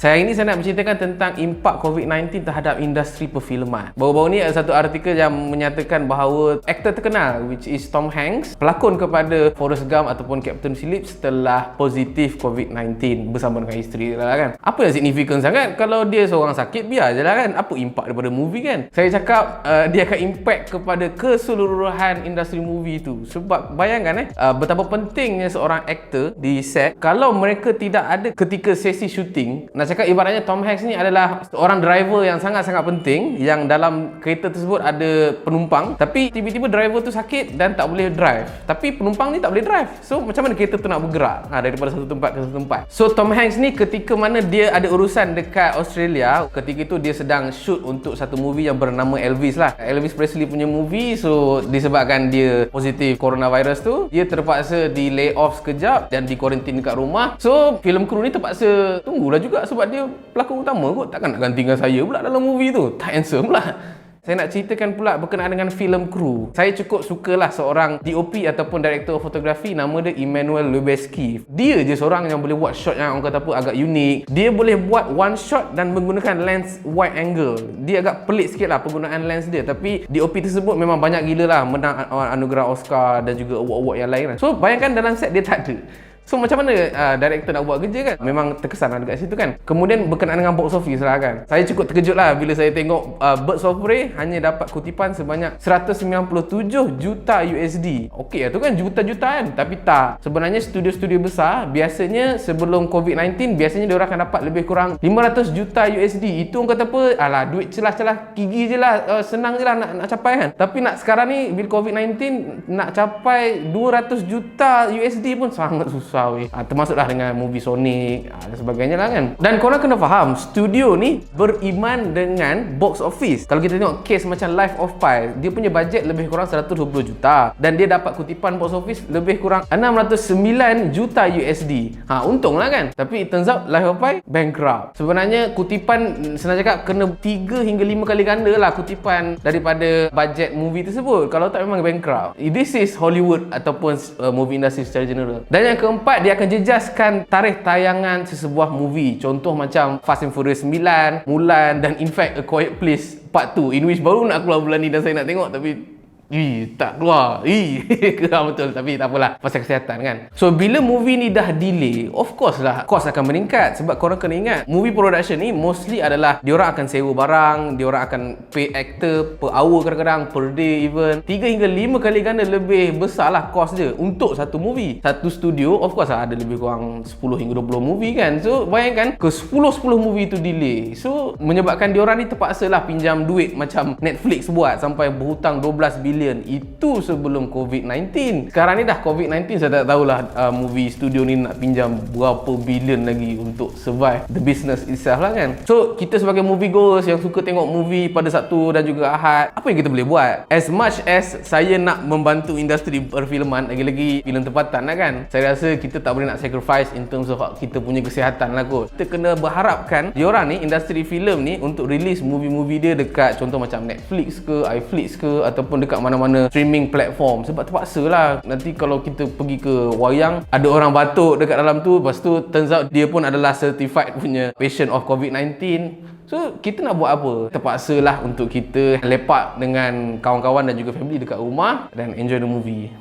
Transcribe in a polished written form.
Saya ini saya nak menceritakan tentang impak COVID-19 terhadap industri perfilman. Baru-baru ni ada satu artikel yang menyatakan bahawa aktor terkenal which is Tom Hanks, pelakon kepada Forrest Gump ataupun Captain Phillips telah positif COVID-19 bersama dengan isteri dia lah kan. Apa yang signifikan sangat kalau dia seorang sakit biar je lah kan. Apa impak daripada movie kan? Saya cakap dia akan impact kepada keseluruhan industri movie tu. Sebab bayangkan betapa pentingnya seorang aktor di set kalau mereka tidak ada ketika sesi syuting. Nak cakap ibaratnya Tom Hanks ni adalah seorang driver yang sangat-sangat penting, yang dalam kereta tersebut ada penumpang, tapi tiba-tiba driver tu sakit dan tak boleh drive, tapi penumpang ni tak boleh drive. So macam mana kereta tu nak bergerak daripada satu tempat ke satu tempat. So Tom Hanks ni ketika mana dia ada urusan dekat Australia, ketika itu dia sedang shoot untuk satu movie yang bernama Elvis lah, Elvis Presley punya movie. So disebabkan dia positif coronavirus tu, dia terpaksa di lay off sekejap dan di quarantine dekat rumah. So film kru ni terpaksa tunggulah juga sebab dia pelakon utama kot, takkan nak gantikan saya pula dalam movie tu, tak handsome pula. Saya nak ceritakan pula berkenaan dengan filem kru. Saya cukup sukalah seorang DOP ataupun director fotografi, nama dia Emmanuel Lubezki. Dia je seorang yang boleh buat shot yang orang kata apa agak unik. Dia boleh buat one shot dan menggunakan lens wide angle. Dia agak pelik sikit lah penggunaan lens dia, tapi DOP tersebut memang banyak gila lah, menang anugerah Oscar dan juga award-award yang lain lah. So bayangkan dalam set dia tak ada. So macam mana director nak buat kerja kan? Memang terkesan lah dekat situ kan. Kemudian berkenaan dengan box office lah kan, saya cukup terkejut lah bila saya tengok Birds of Prey hanya dapat kutipan sebanyak 197 juta USD. Okey lah tu kan, juta-jutaan. Tapi tak, sebenarnya studio-studio besar biasanya sebelum COVID-19 biasanya diorang akan dapat lebih kurang 500 juta USD. Itu orang kata apa, alah duit celah-celah gigi je lah, senang je lah nak capai kan. Tapi nak sekarang ni bila COVID-19 nak capai 200 juta USD pun sangat susah. Termasuklah dengan movie Sonic dan sebagainya lah kan. Dan korang kena faham, studio ni beriman dengan box office. Kalau kita tengok case macam Life of Pi, dia punya bajet lebih kurang 120 juta dan dia dapat kutipan box office lebih kurang 609 juta USD. Untung lah kan. Tapi it turns out Life of Pi bankrupt. Sebenarnya kutipan senang cakap kena 3 hingga 5 kali ganda lah kutipan daripada bajet movie tersebut. Kalau tak memang bankrupt. This is Hollywood ataupun movie industry secara general. Dan yang keempat, dia akan jejaskan tarikh tayangan sesebuah movie. Contoh macam Fast and Furious 9, Mulan dan in fact A Quiet Place Part 2, in which baru nak keluar bulan ni dan saya nak tengok tapi tak keluar. Betul, tapi tak apalah, pasal kesihatan kan. So bila movie ni dah delay, of course lah cost akan meningkat. Sebab korang kena ingat, movie production ni mostly adalah diorang akan sewa barang, diorang akan pay actor per hour, kadang-kadang per day even 3 hingga 5 kali ganda lebih besar lah cost dia untuk satu movie. Satu studio of course lah ada lebih kurang 10 hingga 20 movie kan. So bayangkan ke 10 movie tu delay. So menyebabkan diorang ni terpaksa lah pinjam duit macam Netflix buat sampai berhutang 12 bilion. Itu sebelum COVID-19. Sekarang ni dah COVID-19, saya tak tahulah movie studio ni nak pinjam berapa bilion lagi untuk survive the business itself lah kan. So kita sebagai movie goers yang suka tengok movie pada Sabtu dan juga Ahad, apa yang kita boleh buat? As much as saya nak membantu industri perfilman, lagi-lagi filem tempatan lah kan, saya rasa kita tak boleh nak sacrifice in terms of kita punya kesihatan lah kot. Kita kena berharapkan diorang ni, industri filem ni, untuk release movie-movie dia dekat contoh macam Netflix ke, iFlix ke, ataupun dekat mana-mana streaming platform. Sebab terpaksa lah nanti kalau kita pergi ke wayang ada orang batuk dekat dalam tu, lepas tu turns out dia pun adalah certified punya patient of COVID-19. So kita nak buat apa? Terpaksa lah untuk kita lepak dengan kawan-kawan dan juga family dekat rumah dan enjoy the movie.